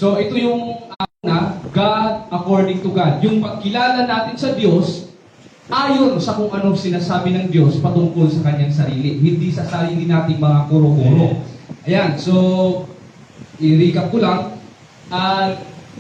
So ito yung God according to God. Yung pagkilala natin sa Diyos ayon sa kung anong sinasabi ng Diyos patungkol sa kanyang sarili. Hindi sa sarili nating mga kuro-kuro. Ayan, so i-recap ko lang.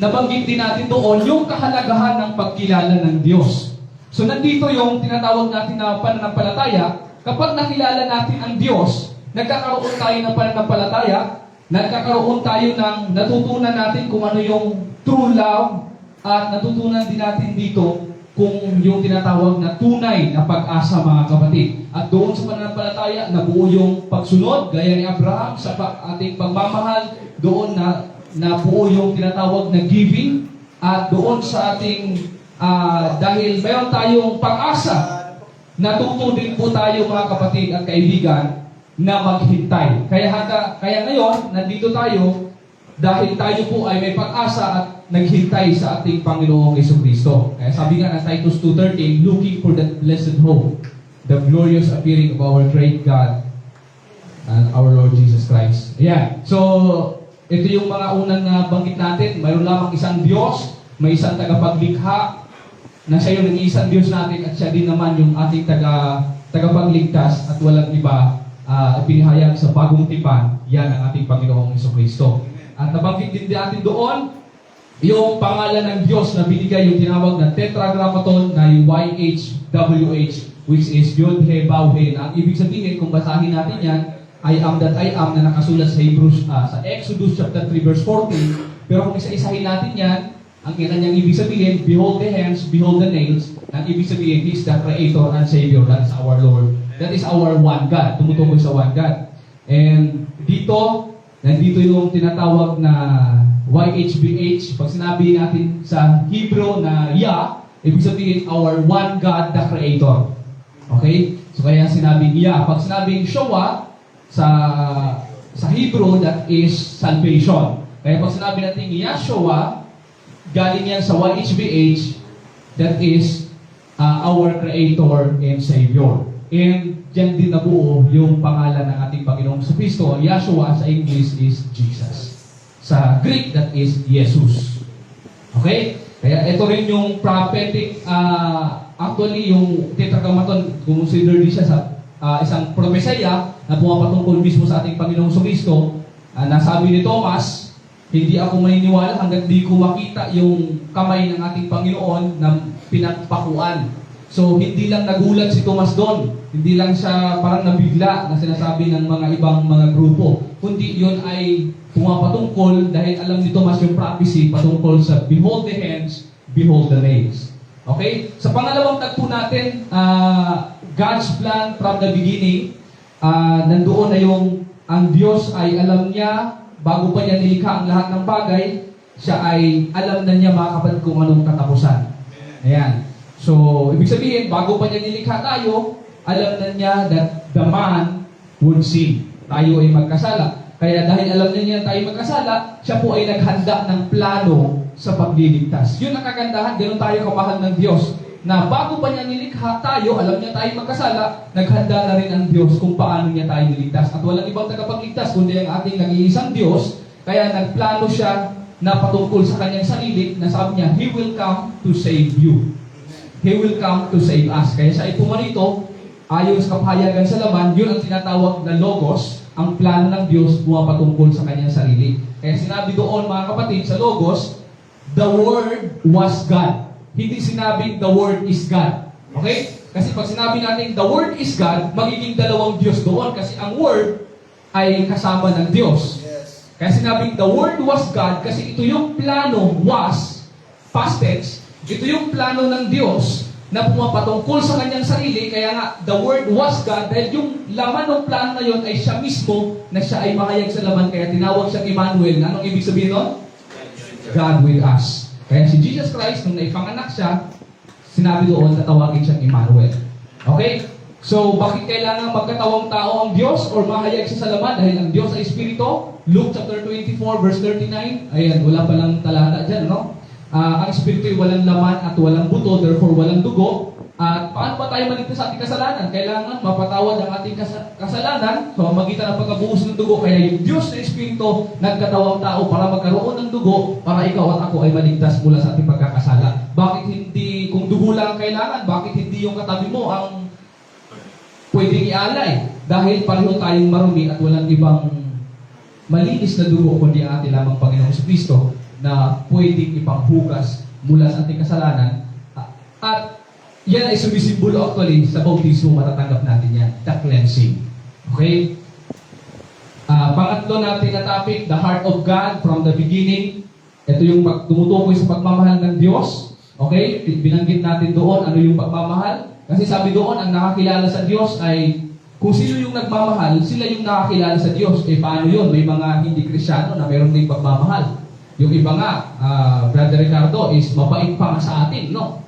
Nabanggit din natin doon yung kahalagahan ng pagkilala ng Diyos. So nandito yung tinatawag natin na pananampalataya. Kapag nakilala natin ang Diyos, nagkakaroon tayo ng pananampalataya, nagkakaroon tayo ng natutunan natin kung ano yung true love, at natutunan din natin dito kung yung tinatawag na tunay na pag-asa, mga kapatid. At doon sa pananampalataya, nabuo yung pagsunod, gaya ni Abraham, sa ating pagmamahal, doon nabuo yung tinatawag na giving, at doon sa ating, dahil mayroon tayong pag-asa, natuto din po tayo, mga kapatid at kaibigan, na maghintay. Kaya ngayon, nandito tayo, dahil tayo po ay may pag-asa at naghintay sa ating Panginoong Jesucristo. Kaya sabi nga ng Titus 2:13, looking for that blessed hope, the glorious appearing of our great God and our Lord Jesus Christ. Ayan. So, ito yung mga unang banggit natin. Mayroon lamang isang Diyos, may isang tagapaglikha, na siya yung nag-iisang Diyos natin, at siya din naman yung ating tagapagligtas, at walang iba pinahayag sa bagong tipan. Yan ang ating Panginoong Jesucristo. At nabanggit din natin doon yung pangalan ng Diyos na binigay, yung tinawag na tetragrammaton na yung YHWH, which is Yod He Vav He. Ang ibig sabihin, kung basahin natin yan, I am that I am, na nakasulat sa Hebrews, sa Exodus chapter 3 verse 14. Pero kung isa-isahin natin yan, ang kanyang ibig sabihin, behold the hands, behold the nails. Ang ibig sabihin, He is the Creator and Savior. That is our Lord. That is our one God. Tumutukoy sa one God. And nandito yung tinatawag na YHWH. Pag sinabi natin sa Hebrew na Yah, ibig sabihin, our one God, the Creator. Okay? So kaya sinabing Yah. Pag sinabing Shoah, sa Hebrew, that is salvation. Kaya pag sinabi natin Yahshua, galing yan sa YHWH, that is our Creator and Savior. And dyan din nabuo yung pangalan ng ating Panginoong Jesucristo. Yahshua sa English is Jesus. Sa Greek, that is Jesus. Okay? Kaya ito rin yung prophetic, actually yung tetragrammaton, consider din siya sa isang propesya na pumapatungkol mismo sa ating Panginoong Jesucristo. Nasabi ni Thomas, hindi ako maniniwala hanggang di ko makita yung kamay ng ating Panginoon na pinagpakuan. So, hindi lang nagulat si Thomas doon. Hindi lang siya parang nabigla na sinasabi ng mga ibang mga grupo. Kundi yun ay pumapatungkol dahil alam ni Thomas yung prophecy patungkol sa behold the hands, behold the nails. Okay? Sa pangalawang tagpo natin, God's plan from the beginning, nandoon na yung ang Diyos ay alam niya, bago pa niya nilikha ang lahat ng bagay, siya ay alam na niya, mga kapatid, kung anong katapusan. Ayan. So, ibig sabihin, bago pa niya nilikha tayo, alam na niya that the man would sin. Tayo ay magkasala. Kaya dahil alam na niya tayo magkasala, siya po ay naghanda ng plano sa pagliligtas. Yun ang kagandahan, ganoon tayo kamahal ng Diyos. Na bago pa niya nilikha tayo, alam niya tayo magkasala, naghanda na rin ang Diyos kung paano niya tayo niligtas. At walang ibang tagapagligtas, kundi ang ating nag-iisang Diyos. Kaya nagplano siya na patungkol sa kanyang sarili, na sabi niya, He will come to save you. He will come to save us. Kaya siya ay pumarito, ayon sa kapahayagan sa laman, yun ang tinatawag na Logos, ang plano ng Diyos pumapatungkol sa kanyang sarili. Kaya sinabi doon, mga kapatid, sa Logos, the Word was God. Hindi sinabing the Word is God. Okay? Kasi pag sinabi natin the Word is God, magiging dalawang Diyos doon. Kasi ang Word ay kasama ng Diyos. Yes. Kaya sinabing the Word was God, kasi ito yung plano, was, past tense, ito yung plano ng Diyos na pumapatungkol sa kanyang sarili. Kaya nga, the Word was God, dahil yung laman ng plano na yun ay siya mismo, na siya ay mahayag sa laman, kaya tinawag siyang Emmanuel. Anong ibig sabihin nun? God with us. Kaya si Jesus Christ, nung naipanganak siya, sinabi doon, tatawagin siyang Emmanuel. Okay? So, bakit kailangan magkatawang tao ang Diyos or mahayag siya sa laman? Dahil ang Diyos ay Espiritu. Luke chapter 24, verse 39. Ayan, wala palang talata dyan, no? Ang Espiritu ay walang laman at walang buto, therefore walang dugo. At paano ba tayo maligtas sa ating kasalanan? Kailangan mapatawad ang ating kasalanan sa pamamagitan ng pagkabuhos ng dugo. Kaya yung Diyos na Espiritu nagkatawang tao para magkaroon ng dugo para ikaw at ako ay maligtas mula sa ating pagkakasala. Bakit hindi, kung dugo lang ang kailangan, bakit hindi yung katabi mo ang pwedeng ialay? Dahil pareho tayong marumi at walang ibang malinis na dugo kundi ang ating lamang Panginoong Kristo na pwedeng ipanghugas mula sa ating kasalanan. At yan ay sumisimbolo actually sa bautismo, matatanggap natin yan, the cleansing. Okay? Pangatlo natin na topic, the heart of God from the beginning. Ito yung tumutukoy sa pagmamahal ng Diyos. Okay? Binanggit natin doon ano yung pagmamahal. Kasi sabi doon, ang nakakilala sa Diyos ay kung sino yung nagmamahal, sila yung nakakilala sa Diyos. Eh paano yun? May mga hindi Krisyano na mayroon din pagmamahal. Yung iba nga, Brother Ricardo, is mabait pa nga sa atin, no?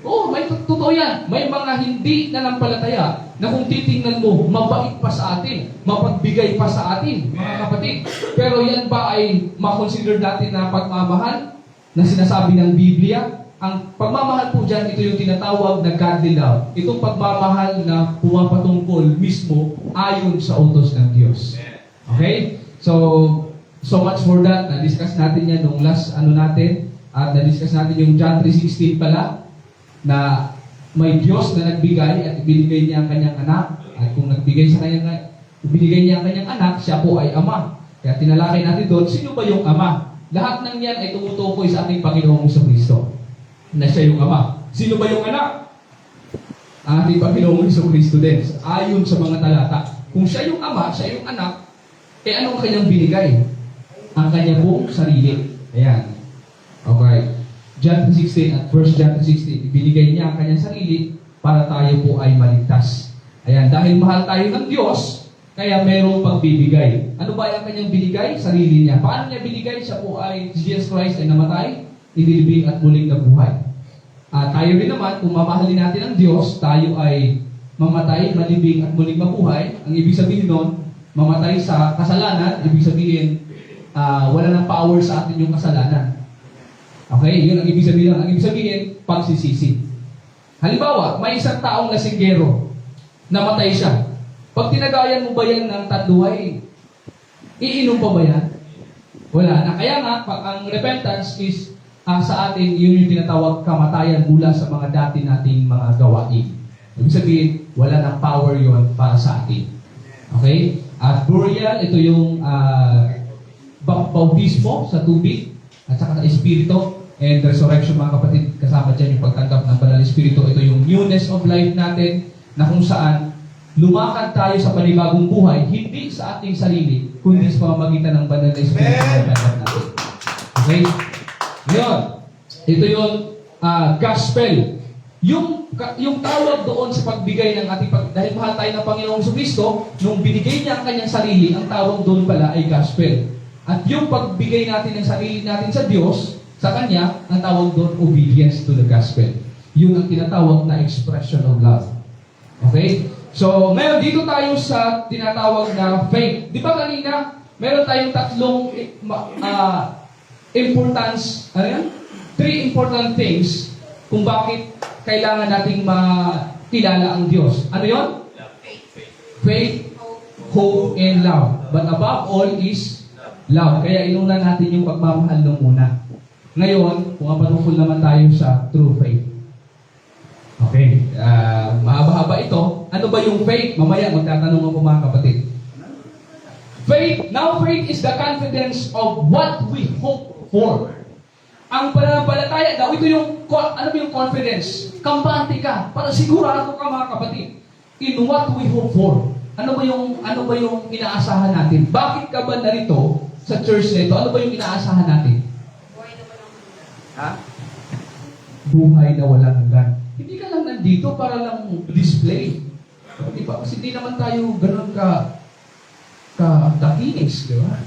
Oo, may totoo yan. May mga hindi nanampalataya na kung titingnan mo, mabait pa sa atin, mapagbigay pa sa atin, mga kapatid. Pero yan ba ay makonsider natin na pagmamahal na sinasabi ng Biblia? Ang pagmamahal po dyan, ito yung tinatawag na godly love. Itong pagmamahal na pumapatungkol mismo ayon sa utos ng Diyos. Okay? So much for that. Na-discuss natin yan nung last natin. At na-discuss natin yung John 3:16 pala, na may Diyos na nagbigay at ibinigay niya ang kanyang anak. At kung ibinigay niya ang kanyang anak, siya po ay Ama. Kaya tinalakay natin doon, sino ba yung Ama? Lahat ng yan ay tumutukoy sa ating Panginoong Kristo na siya yung Ama. Sino ba yung anak? Ang ating Panginoong Kristo din. Ayon sa mga talata. Kung siya yung Ama, siya yung anak, eh anong kanyang binigay? Ang kanya pong sarili. Ayan. Okay. John 3:16 at 1 John 3:16, ibinigay niya ang kanyang sarili para tayo po ay maligtas. Ayan, dahil mahal tayo ng Diyos, kaya mayroong pagbibigay. Ano ba yung kanyang binigay? Sarili niya. Paano niya binigay? Siya po ay, Jesus Christ ay namatay, inilibing at muling nabuhay. At tayo rin naman, kung mamahalin natin ang Diyos, tayo ay mamatay, malibing at muling mabuhay. Ang ibig sabihin nun, mamatay sa kasalanan, ibig sabihin, wala ng power sa atin yung kasalanan. Okay, yun ang ibig sabihin. Ang ibig sabihin, pagsisisi. Halimbawa, may isang taong lasinggero, namatay siya. Pag tinagayan mo ba yan ng tatluhay, iinom pa ba yan? Wala na. Kaya nga, ang repentance is sa atin, yun yung tinatawag kamatayan mula sa mga dati nating mga gawain. Ibig sabihin, wala ng power yon para sa atin. Okay? At burial, ito yung bautismo sa tubig at saka sa Espiritu. And resurrection, mga kapatid, kasama dyan yung pagtanggap ng Banal Espiritu. Ito yung newness of life natin na kung saan lumakad tayo sa panibagong buhay, hindi sa ating sarili, kundi sa pamamagitan ng Banal Espiritu na natanggap natin. Okay? Ngayon, ito yung gospel. Yung tawag doon sa pagbigay ng ating dahil mahal tayo ng Panginoong Kristo, nung binigay niya ang kanyang sarili, ang tawag doon pala ay gospel. At yung pagbigay natin ng sarili natin sa Diyos, sa Kanya, ang tawag doon, obedience to the gospel. Yun ang tinatawag na expression of love. Okay? So, ngayon, dito tayo sa tinatawag na faith. Di ba kanina, meron tayong tatlong importance, ano yan? 3 important things kung bakit kailangan nating makilala ang Diyos. Ano yon? Faith, hope, and love. But above all is love. Kaya inuna natin yung pagmamahal nung una. Ngayon, kung patungkol naman tayo sa true faith. Okay, mahaba-haba ito. Ano ba yung faith? Mamaya magtatanong ako mga kapatid. Faith is the confidence of what we hope for. Ang pananampalataya daw, ito yung, ano ba yung confidence? Kampante ka, para sigurado ka mga kapatid, in what we hope for. Ano ba yung inaasahan natin? Bakit ka ba narito sa church na ito? Ano ba yung inaasahan natin? Buhay na walang hanggan. Hindi ka lang nandito para lang display. Di ba? Kasi hindi naman tayo ganun dakinis, di ba?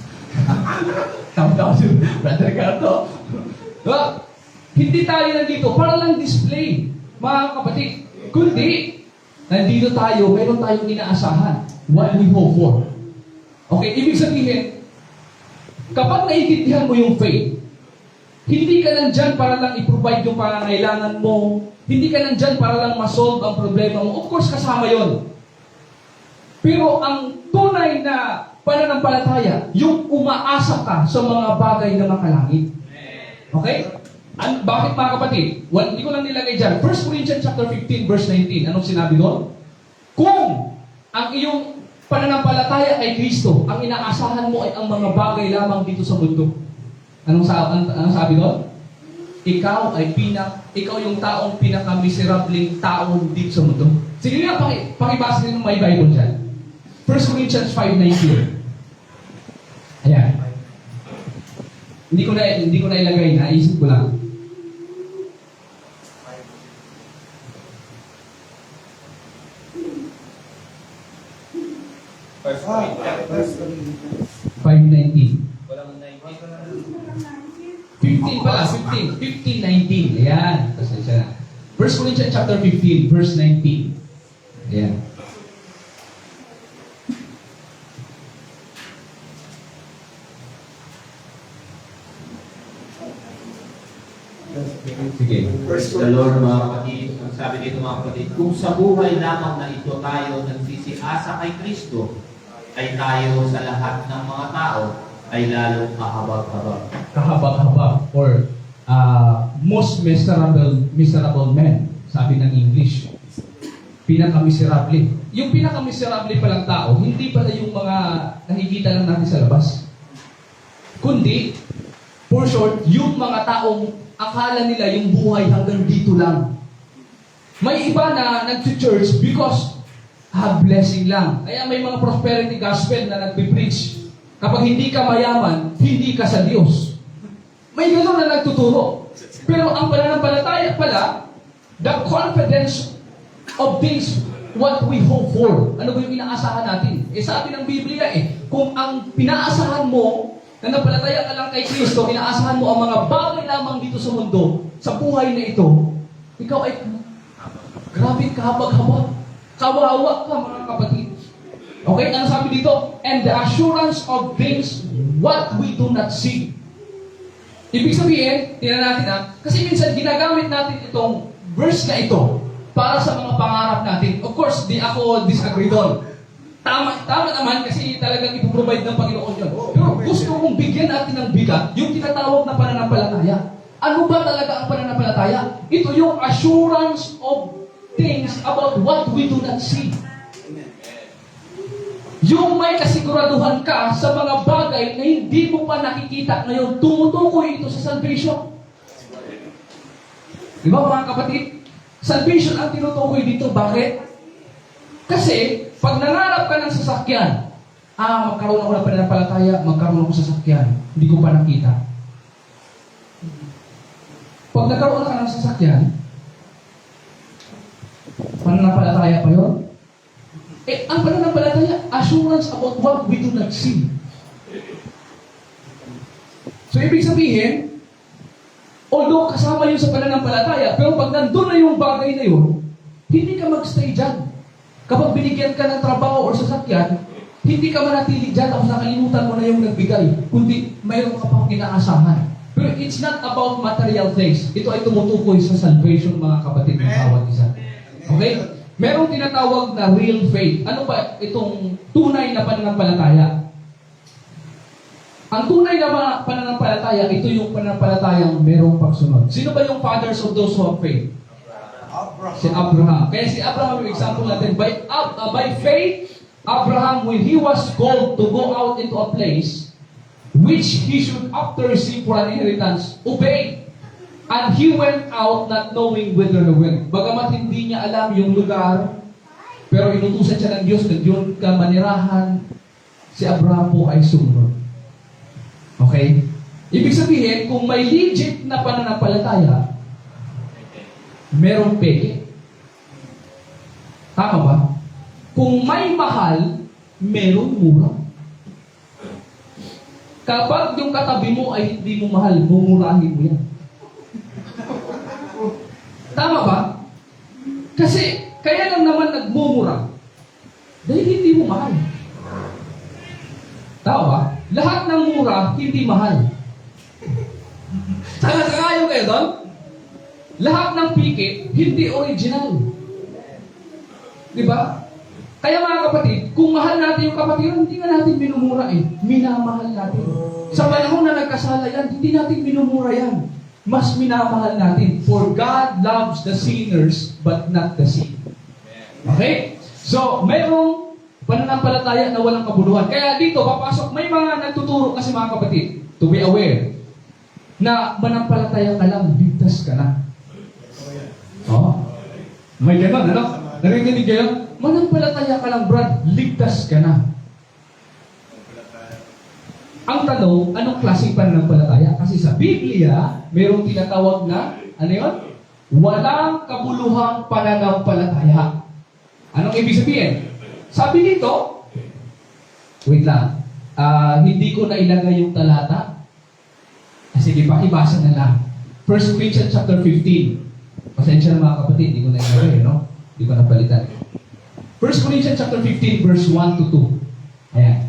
Tama si Brother Ricardo. Diba? Hindi tayo nandito para lang display, mga kapatid. Kundi, nandito tayo, mayroon tayong inaasahan. What we hope for. Okay, ibig sabihin, kapag naiintindihan mo yung faith, Hindi ka nandyan para lang i-provide yung pangangailangan mo. Hindi ka nandyan para lang ma-solve ang problema mo. Of course, kasama yon. Pero ang tunay na pananampalataya, yung umaasa ka sa mga bagay na makalangit. Okay? Bakit mga kapatid? Hindi ko lang nilagay dyan. 1 Corinthians chapter 15, verse 19. Anong sinabi doon? Kung ang iyong pananampalataya kay Kristo, ang inaasahan mo ay ang mga bagay lamang dito sa mundo. Anong sabi doon? Ikaw yung taong pinaka-miserableng taong dito sa mundo. Sige nga, pakibasa din ng may Bible dyan. 1 Corinthians 5:19. Ayan. Hindi ko na ilagay, naisip ko lang. First Corinthians. 5:19. Walang 19. 15 pala, 15. 15:19. Ayan. Pasensya na. 1 Corinthians chapter 15, verse 19. Ayan. Sige. Praise the Lord mga kapatid. Ang sabi dito mga kapatid, kung sa buhay lamang na ito tayo nagsisiasa kay Kristo, ay tayo sa lahat ng mga tao ay lalong kahabag-habag. Kahabag-habag or most miserable man, sabi ng English. Pinaka-miserable. Yung pinaka-miserable palang tao, hindi pala yung mga nakikita lang natin sa labas. Kundi, for short, yung mga taong akala nila yung buhay hanggang dito lang. May iba na nag-church because blessing lang. Kaya may mga prosperity gospel na nagpipreach. Kapag hindi ka mayaman, hindi ka sa Diyos. May gano'n na nagtuturo. Pero ang pananampalataya pala, the confidence of things what we hope for. Ano ba yung inaasahan natin? Sabi ng Biblia kung ang pinaasahan mo, nanampalataya ka lang kay Kristo, inaasahan mo ang mga bagay lamang dito sa mundo, sa buhay na ito, ikaw ay grabe kahabag-habag. Kawawa ka mga kapatid. Okay, ano sabi dito? And the assurance of things what we do not see. Ibig sabihin, tingnan natin kasi minsan ginagamit natin itong verse na ito para sa mga pangarap natin. Of course, di ako disagree doon. Tama naman kasi talagang ipoprovide ng Panginoon yun. Pero gusto kong bigyan natin ng bigat yung tinatawag na pananampalataya. Ano ba talaga ang pananampalataya? Ito yung assurance of things about what we do not see. Yung may kasiguraduhan ka sa mga bagay na hindi mo pa nakikita ngayon, tumutukoy ito sa salvation. Di ba mga kapatid? Salvation ang tinutukoy dito. Bakit? Kasi, pag nangarap ka ng sasakyan, magkaroon ako ng pananampalataya, magkaroon ako ng sasakyan. Hindi ko pa nakita. Pag nagkaroon ka ng sasakyan, pananampalataya pa yun? Ang pananampalataya, assurance about what we do not see. So, ibig sabihin, although kasama yun sa pananampalataya, pero pag nandun na yung bagay na yun, hindi ka magstay dyan. Kapag binigyan ka ng trabaho o sasakyan, hindi ka manatili dyan tapos nakalimutan mo na yung nagbigay, kundi mayroon ka pang inaasahan. Pero it's not about material things. Ito ay tumutukoy sa salvation, mga kapatid ng bawat isa. Okay? Merong tinatawag na real faith. Ano ba itong tunay na pananampalataya? Ang tunay na pananampalataya, ito yung pananampalatayang merong pagsunod. Sino ba yung fathers of those who have faith? Si Abraham. Kaya si Abraham yung example natin. By faith, Abraham, when he was called to go out into a place which he should after receive for an inheritance, obey. And he went out not knowing whither he went. Bagamat hindi niya alam yung lugar, pero inutusan siya ng Diyos na yun ka manirahan, si Abraham po ay sumunod. Okay? Ibig sabihin, kung may legit na pananampalataya, merong peke. Tama ba? Kung may mahal, merong mura. Kapag yung katabi mo ay hindi mo mahal, mumurahin mo yan. Tama ba? Kasi, kaya lang naman nagmumura. Dahil hindi mo mahal. Tama ba? Lahat ng mura, hindi mahal. Saka kayo doon? Lahat ng piki, hindi original. Di ba? Kaya mga kapatid, kung mahal natin yung kapatiran, hindi nga natin minumura eh. Minamahal natin. Sa panahon na nagkasala yan, hindi natin minumura yan. Mas minamahal natin. For God loves the sinners, but not the sin. Okay? So, mayroong pananampalataya na walang kabuluhan. Kaya dito, papasok, may mga nagtuturo kasi mga kapatid, to be aware, na manampalataya ka lang, ligtas ka na. Oh. May ganon, ano? Narinig kayo? Manampalataya ka lang, Brad, ligtas ka na. Ang tanong, anong klaseng pananampalataya? Kasi sa Biblia, mayroong tinatawag na, ano yun? Walang kabuluhang pananampalataya. Anong ibig sabihin? Sabi dito, wait lang, hindi ko na ilagay yung talata. Sige, pakibasa na lang. 1 Corinthians chapter 15. Pasensya na mga kapatid, hindi ko na ilagay, no? Hindi ko na palitan. 1 Corinthians chapter 15, verse 1 to 2. Ayan.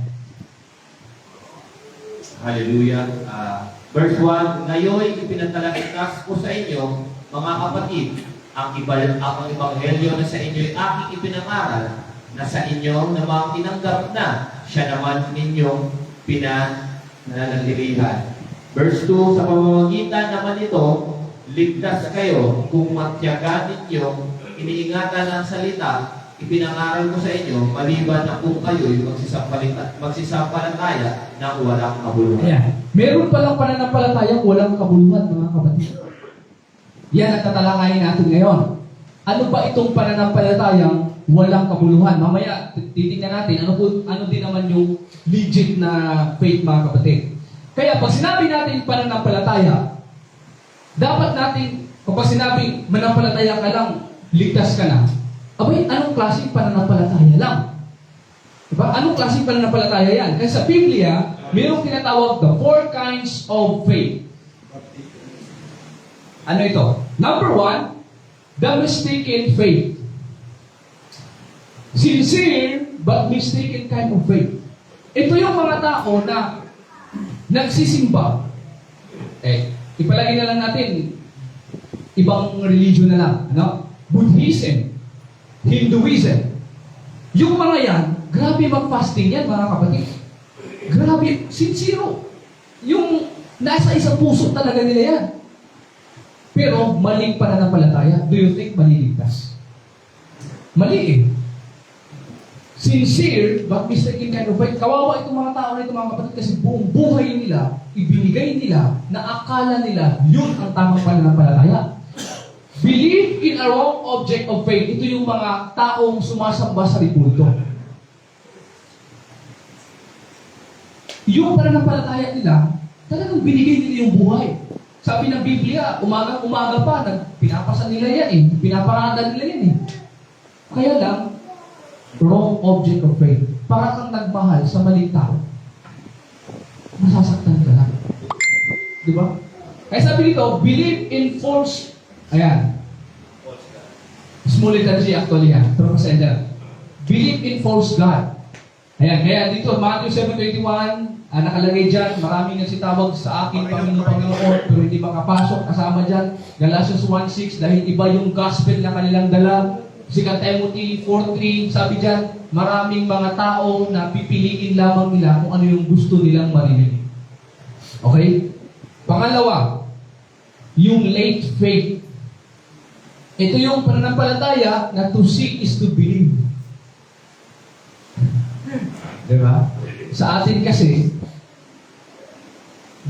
Hallelujah. Verse 1, ngayon ipinatalakitas ko sa inyo, mga kapatid, ang ebanghelyo na sa inyo ay aking ipinangaral, na sa inyo namang tinanggap na, siya naman ninyong pinananatilihan. Verse 2, sa pamamagitan naman ito, ligtas kayo kung matyagan ninyong iniingatan ang salita, ipinangaral ko sa inyo, maliban na kung kayo'y magsisampalataya ng walang kabuluhan. Ayan. Meron palang pananampalatayang walang kabuluhan, mga kapatid. Yan ang tatalakayin natin ngayon. Ano ba itong pananampalatayang walang kabuluhan? Mamaya, titignan natin ano din naman yung legit na faith, mga kapatid. Kaya pag sinabi natin pananampalataya, dapat natin, kapag sinabi manampalataya ka lang, ligtas ka na, abay, anong klaseng pananampalataya lang? Diba? Anong klaseng pananampalataya yan? Kasi sa Biblia, mayroong tinatawag the 4 kinds of faith. Ano ito? Number 1, the mistaken faith. Sincere but mistaken kind of faith. Ito yung mga tao na nagsisimba. Ipalagay na lang natin, ibang religion na lang. Ano? Buddhism, Hinduism. Yung mga yan, grabe mag-fasting yan, mga kapatid. Grabe, sincero. Yung nasa isang puso talaga nila yan. Pero maling pananampalataya. Do you think maliligtas? Mali eh. Sincere, but mistaken kind of faith. Kawawa itong mga tao na ito, mga kapatid, kasi buong buhay nila, ibinigay nila, na akala nila, yun ang tamang pananampalataya. Believe in a wrong object of faith. Ito yung mga taong sumasamba sa ribulto. Yung pananampalataya nila, talagang binigay nila yung buhay. Sabi ng Biblia, umaga pa, pinapasan nila yan eh. Pinaparada nila yan eh. Kaya lang, wrong object of faith. Para kang nagmahal sa maling tao. Masasaktan ka lang. Di ba? Kaya sabi dito, believe in false. Ayan. Small letter G actually yan. Pero pasensya. Believe in false God. Ayan. Kaya dito, Matthew 7:21, nakalagay dyan, maraming nagsitawag sa akin, Panginoon, pero hindi makapasok. Kasama dyan, Galatians 1:6, dahil iba yung gospel na kanilang dala. 2 Timothy 4:3, sabi dyan, maraming mga tao na pipiliin lamang nila kung ano yung gusto nilang marinig. Okay? Pangalawa, yung late faith. Ito yung pananampalataya na to seek is to believe. Diba? Sa atin kasi,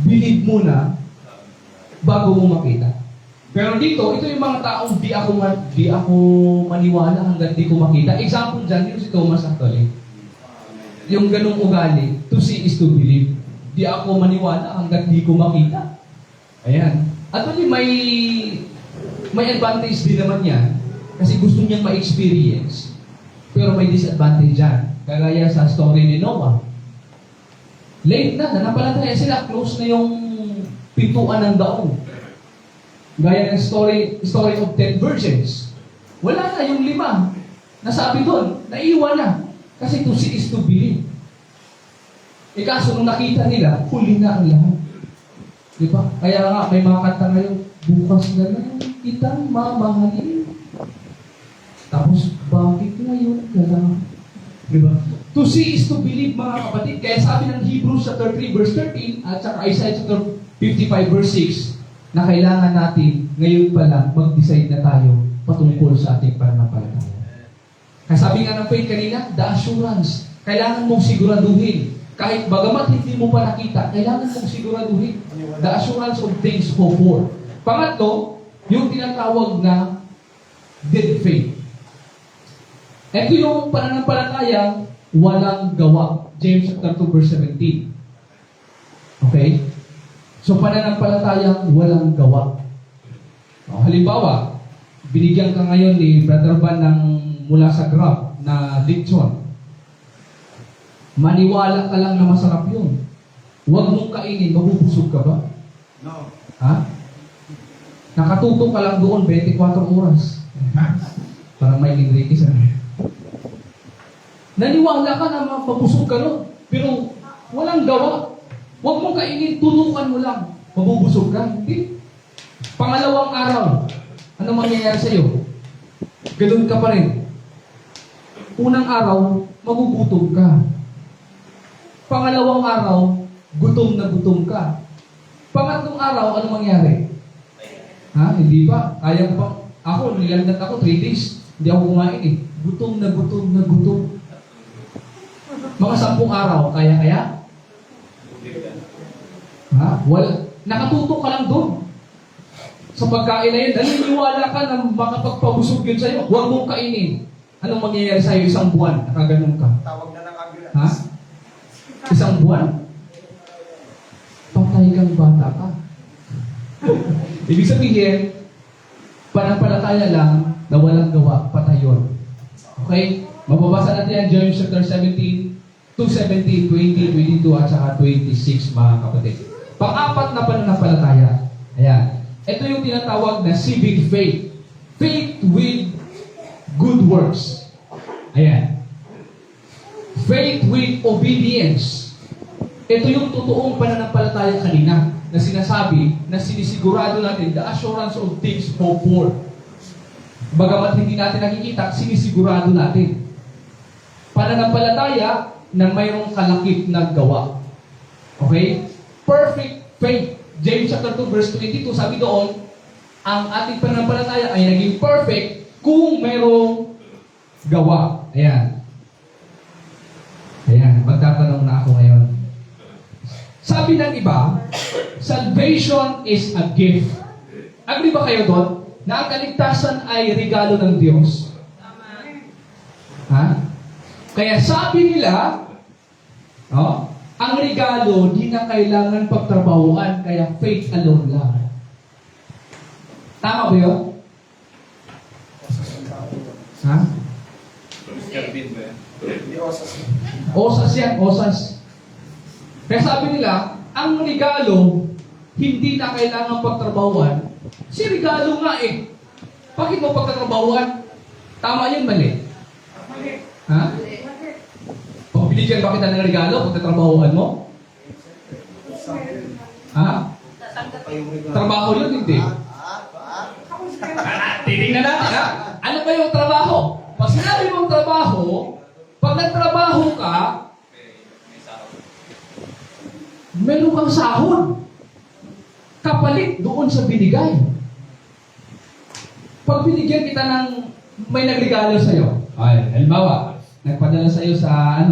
believe muna bago mo makita. Pero dito, ito yung mga taong di ako maniwala hanggang di ko makita. Example dyan, yung si Thomas actually. Yung ganung ugali, to see is to believe. Di ako maniwala hanggang di ko makita. Ayan. Actually, may advantage din naman yan kasi gusto niyang ma-experience. Pero may disadvantage yan. Kagaya sa story ni Noah. Late na, nanampalataya sila, close na yung pintuan ng daong. Gaya ng story of 10 virgins. Wala na yung 5. Nasabi doon, naiwan na. Kasi to see is to believe. Kaso nung nakita nila, huli na ang lahat. Di ba? Kaya nga, may mga kanta ngayon, bukas na lang kitang mamahalin. Tapos, bakit ngayon ka lang? Di ba? To see is to believe, mga kapatid. Kaya sabi ng Hebrews chapter 3 verse 13 at saka Isaiah chapter 55 verse 6 na kailangan natin ngayon pa lang mag-decide na tayo patungkol sa ating pananampalataya. Kaya sabi nga ng faith kanina, the assurance. Kailangan mong siguraduhin. Kahit bagamat hindi mo pa nakita, kailangan mong siguraduhin. The assurance of things hoped for. Pangatlo, yung tinatawag na dead faith. Ito yung pananampalataya walang gawa. James chapter 2 verse 17. Okay? So pananampalataya walang gawa. O, halimbawa, binigyan ka ngayon ni Brother Van ng mula sa Grab na lechon. Maniwala ka lang na masarap yun. Huwag mong kainin, mabubusog ka ba? No. Ha? Nakatutok ka lang doon 24 oras. Parang may Enrique sa naniwala ka na mabusog ka nun, pero walang gawa. Huwag mong kainin, tutukan mo lang. Mabubusog ka. Hindi. Pangalawang araw, ano mangyayari sa iyo? Ganun ka pa rin. Unang araw, magugutom ka. Pangalawang araw, gutom na gutom ka. Pangatlong araw, ano mangyari? Ha? Hindi pa. Kaya ko pa. Ako, nilandat ako 3 days. Hindi ako kumain eh. Gutom na gutom na gutom. Mga 10 araw, kaya? Ha? Wala. Nakatutok ka lang doon. Sa pagkain na yun, naniniwala ka na makapagpabusog yun sa'yo. Huwag mong kainin. Anong mangyayari sa'yo 1 buwan? Nakaganon ka. Tawag na ng ambulance. Ha? 1 buwan? Patay kang bata ka. Ibig sabihin, panampalataya lang na walang gawa, patay yun. Okay? Mababasa natin yan, James chapter 17, 2:17, 20, 22, at saka 26, mga kapatid. Pang-apat na pananampalataya. Ayan. Ito yung tinatawag na civic faith. Faith with good works. Ayan. Faith with obedience. Ito yung totoong pananampalataya kanina na sinasabi, na sinisigurado natin, the assurance of things hoped for. Bagamat hindi natin nakikita, sinisigurado natin. Pananampalataya na mayroong kalakip na gawa. Okay? Perfect faith. James chapter 2 verse 22, sabi doon, ang ating pananampalataya ay naging perfect kung mayroong gawa. Ayan. Ayan, magtatanong na ako ngayon. Sabi ng iba, salvation is a gift. Agree ba kayo doon? Na ang kaligtasan ay regalo ng Diyos? Ha? Kaya sabi nila, ang regalo di na kailangan pagtrabahuan, kaya faith alone lang. Tama ba yun? Ha? Hindi osas. Osas yan, osas. Kaya sabi nila, ang regalo, hindi na kailangan pagtrabahuan. Si regalo nga eh. Bakit mo pagtatrabahuan? Tama yun, mali. Ha? Pag binigyan ba kita ng regalo, pagtatrabahuan mo? Ha? Trabaho yun, hindi. Titingnan natin, ha? Ano ba yung trabaho? Pag sinabi mong trabaho, pag nagtrabaho ka, meron kang sahod. Kapalit doon sa binigay. Pag binigyan kita ng may nagregalo sa'yo, ay, halimbawa, nagpadala sa'yo sa,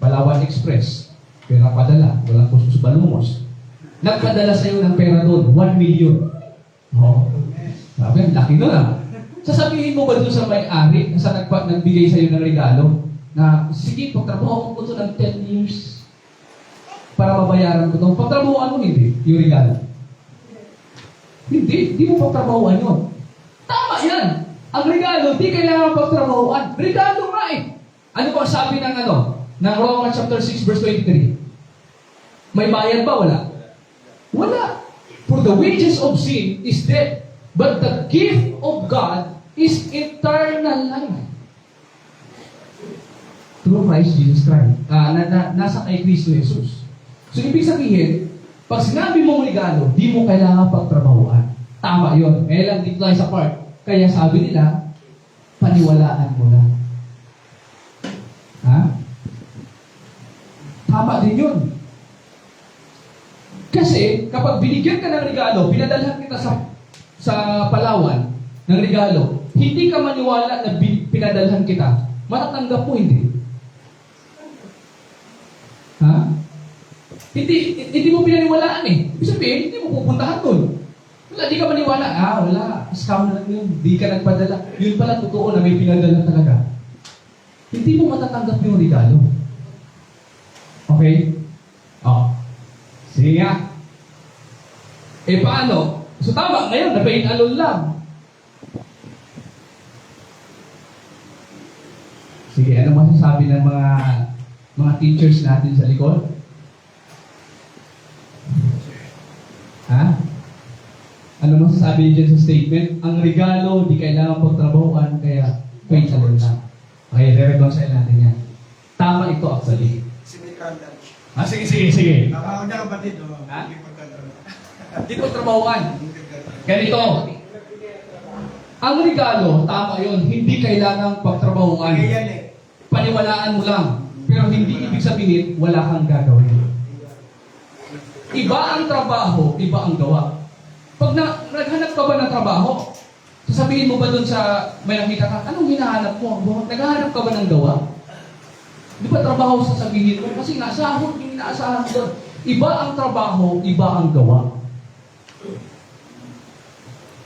Palawan Express, pera padala, walang kuskus balumos. Nagpadala sa'yo ng pera doon, 1 million. Oh. Sabi, ang laki doon ah. Sasabihin mo ba doon sa may-ari, sa nagbigay sa'yo ng regalo, na, sige, pagtrabaho ko ito ng 10 years para mabayaran ko ito. Pagtrabahoan mo, hindi, yung regalo. Hindi mo pagtrabahoan yun. Tama yan. Ang regalo, di kailangan pagtrabahoan. Regalo nga eh. Ano ba sabi ng ng Romans chapter 6 verse 23? May bayad ba? Wala. Wala. For the wages of sin is death, but the gift of God is eternal life. Through Christ Jesus Christ. Nasa kay Kristo Jesus. So, ibig sabihin, Pag sinabi mong regalo, di mo kailangan pagtrabahuan. Tama yun. Eh lang dito tayo sa part. Kaya sabi nila, paniwalaan mo lang. Ha? Tama din yun. Kasi, kapag binigyan ka ng regalo, pinadalhan kita sa Palawan ng regalo, hindi ka maniwala na pinadalhan kita, matatanggap mo, hindi. Ha? Hindi mo pinaniwalaan eh. Ibig sabihin, hindi mo pupuntahan doon. Wala, di ka maniwala. Wala. Scam lang yun. Di ka nagpadala. Yun pala totoo na may pinadala talaga. Hindi mo matatanggap yung regalo. Okay? Sige nga. Paano? So tama, ngayon, napain alon lang. Sige, ano masasabi ng mga teachers natin sa likod? Ha? Ano masasabi dyan sa statement? Ang regalo, di kailangan pagtrabahuan, kaya wait alone lang. Okay, re-reconcile natin yan. Tama ito actually. Si Mikanda. Sige. Ako niya kapatid. Ha? Di pagtrabahuan. Ganito. Ang regalo, tama yun, hindi kailangang pagtrabahuan. Yan eh. Paniwalaan mo lang. Pero hindi ibig sabihin, wala kang gagawin. Iba ang trabaho, iba ang gawa. Pag naghanap ka ba ng trabaho, sasabihin mo ba dun sa may nakita ka, anong hinahanap mo? Naghahanap ka ba ng gawa? Di ba trabaho sasabihin mo? Kasi nasahod yung inaasahan doon. Iba ang trabaho, iba ang gawa.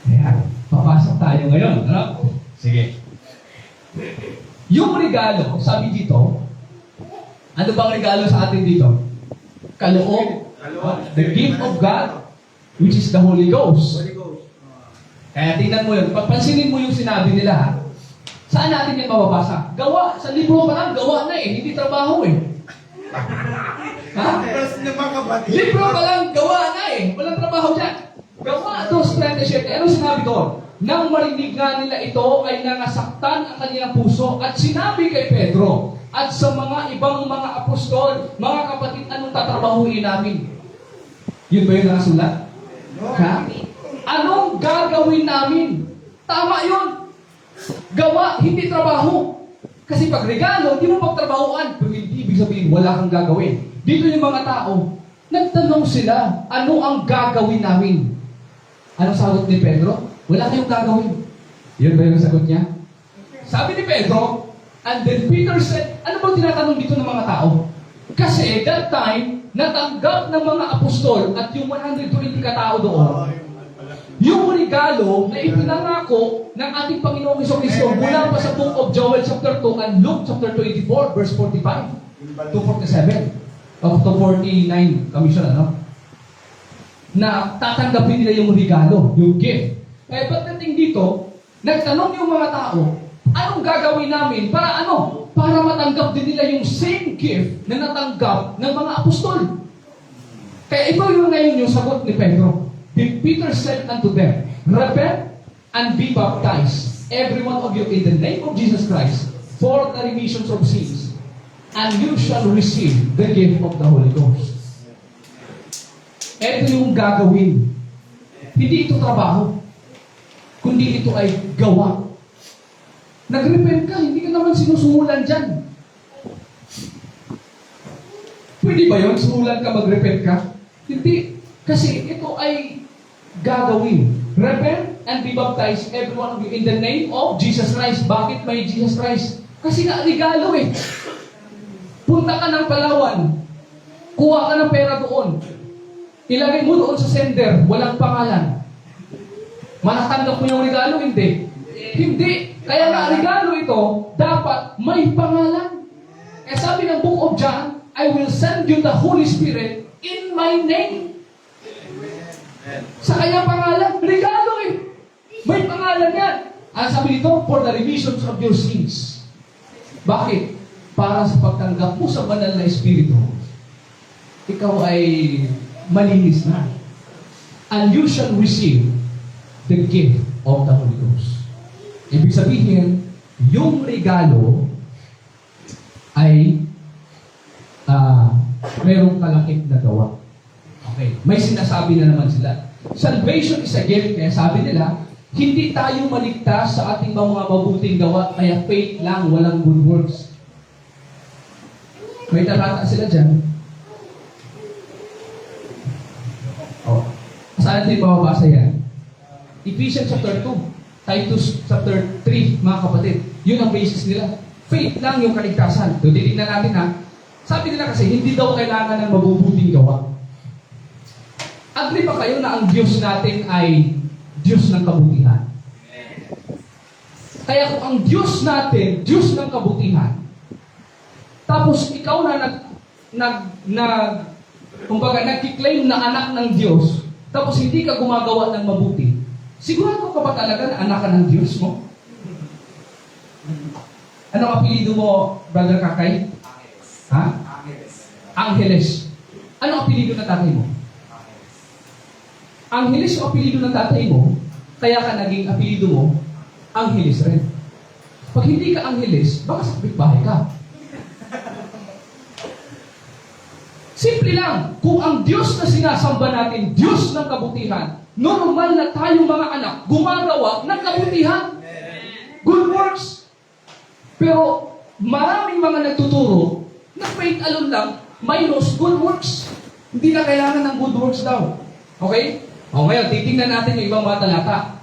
Ayan, papasok tayo ngayon. Ano? Sige. Yung regalo, sabi dito, ano bang regalo sa atin dito? Kaloob. The gift of God, which is the Holy Ghost. Holy Ghost. Kaya tingnan mo yun. Pansinin mo yung sinabi nila, ha? Saan natin yan mababasa? Gawa. Sa libro pa lang, gawa na eh. Hindi trabaho eh. Ha? Tapos ng mga kapatid. Libro pa lang, gawa na eh. Walang trabaho dyan. Gawa 2:37. Ano sinabi doon? Nang marinig nga nila ito, ay nangasaktan ang kanilang puso at sinabi kay Pedro at sa mga ibang mga apostol, mga kapatid, anong tatrabahuin namin? Yun ba yung nakasulat? Ha? Anong gagawin namin? Tama yun. Gawa, hindi trabaho. Kasi pag regalo, hindi mo pagtrabahoan. Pero hindi ibig sabihin, wala kang gagawin. Dito yung mga tao, nagtanong sila, ano ang gagawin namin? Anong sagot ni Pedro? Wala kayong gagawin. Yun ba yung sagot niya? Sabi ni Pedro, and then Peter said, ano bang tinatanong dito ng mga tao? Kasi that time, natanggap ng mga apostol at yung 120 katao doon, yung regalo na ipinangako ng ating Panginoong Kristo mula pa sa book of Joel chapter 2 and Luke chapter 24 verse 45 to 47 to 49 commission, ano? Na tatanggapin nila yung regalo, yung gift. Kaya pagdating dito, nagtanong yung mga tao, anong gagawin namin para ano? Para matanggap din nila yung same gift na natanggap ng mga apostol. Kaya ito yung ngayon yung sagot ni Pedro. Then Peter said unto them, repent and be baptized, every one of you in the name of Jesus Christ, for the remission of sins, and you shall receive the gift of the Holy Ghost. Ito yung gagawin. Hindi ito trabaho, kundi ito ay gawa. Nag-repent ka, hindi ka naman sinusuhulan dyan. Pwede ba yun? Suhulan ka, mag-repent ka? Hindi. Kasi ito ay gagawin. Repent and be baptized, every one of you, in the name of Jesus Christ. Bakit may Jesus Christ? Kasi nga, regalo eh. Punta ka ng Palawan, kuha ka ng pera doon, ilagay mo doon sa sender, walang pangalan. Manatanggap mo yung regalo? Hindi. Hindi. Kaya nga, regalo ito, dapat may pangalan. Kaya sabi ng Book of John, I will send you the Holy Spirit in my name. Sa kanya pangalan, regalo eh. May pangalan yan. Sabi dito, for the remission of your sins. Bakit? Para sa pagtanggap mo sa banal na Espiritu, ikaw ay malinis na. And you shall receive the gift of the Holy Ghost. Ibig sabihin, yung regalo ay merong kalakip na gawa. Okay, may sinasabi na naman sila. Salvation is a gift, kaya sabi nila, hindi tayo maligtas sa ating mga mabuting gawa, kaya faith lang, walang good works. May talata sila dyan. Oh. Saan natin mababasa yan? Ephesians chapter 2, Titus chapter 3, mga kapatid. Yun ang basis nila. Faith lang yung kaligtasan. So, titignan natin ha. Sabi nila kasi, hindi daw kailangan ng mabubuting gawa. Agree ba kayo na ang Diyos natin ay Diyos ng kabutihan? Kaya kung ang Diyos natin, Diyos ng kabutihan, tapos ikaw na kumbaga, nagkiklaim na anak ng Diyos, tapos hindi ka gumagawa ng mabuti, sigurado ka ba talaga na anak ka ng Diyos mo? Anong apelido mo, Brother Kakay? Ha? Angeles. Anong apelido ng tatay mo? Angeles o apelido ng tatay mo, kaya ka naging apelido mo, Angeles rin. Pag hindi ka Angeles, baka sa kapitbahay ka. Simple lang, kung ang Diyos na sinasamba natin, Diyos ng kabutihan, normal na tayong mga anak, gumagawa ng kabutihan. Good works. Pero maraming mga nagtuturo na faith alone lang, minus good works. Hindi na kailangan ng good works daw. Okay? O ngayon, titingnan natin yung ibang mga talata.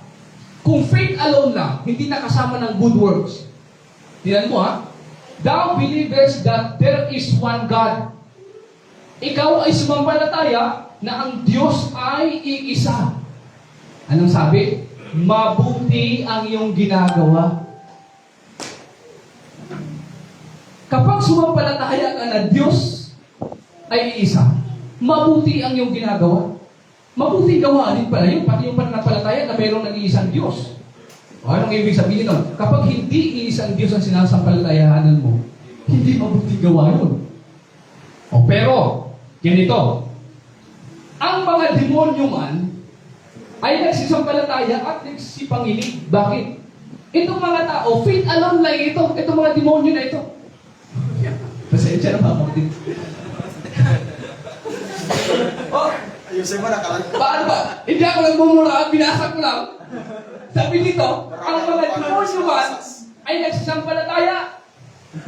Kung faith alone lang, hindi na kasama ng good works. Tingnan mo ha. Thou believest that there is one God. Ikaw ay sumampalataya na ang Diyos ay iisa. Anong sabi? Mabuti ang iyong ginagawa. Kapag sumampalataya ka na Diyos ay iisa, mabuti ang iyong ginagawa. Mabuti gawa din pala yun, pati yung pananampalataya na mayroong nag-iisang Diyos. O anong ibig sabihin nun? Kapag hindi iisang Diyos ang sinasampalatayahanan mo, hindi mabuti gawa yun. O pero, ganito, ang mga demonyo man ay nagsisampalataya at nagsipanginig. Bakit? Itong mga tao, faith alone lang ito. Itong mga demonyo na ito. Pasensya na mga kapatid. Oh, Ayusin mo na kalan. paano ba? Hindi ako nagmumura, binasa ko lang. Sabi dito, ang mga demonyo man ay nagsisampalataya.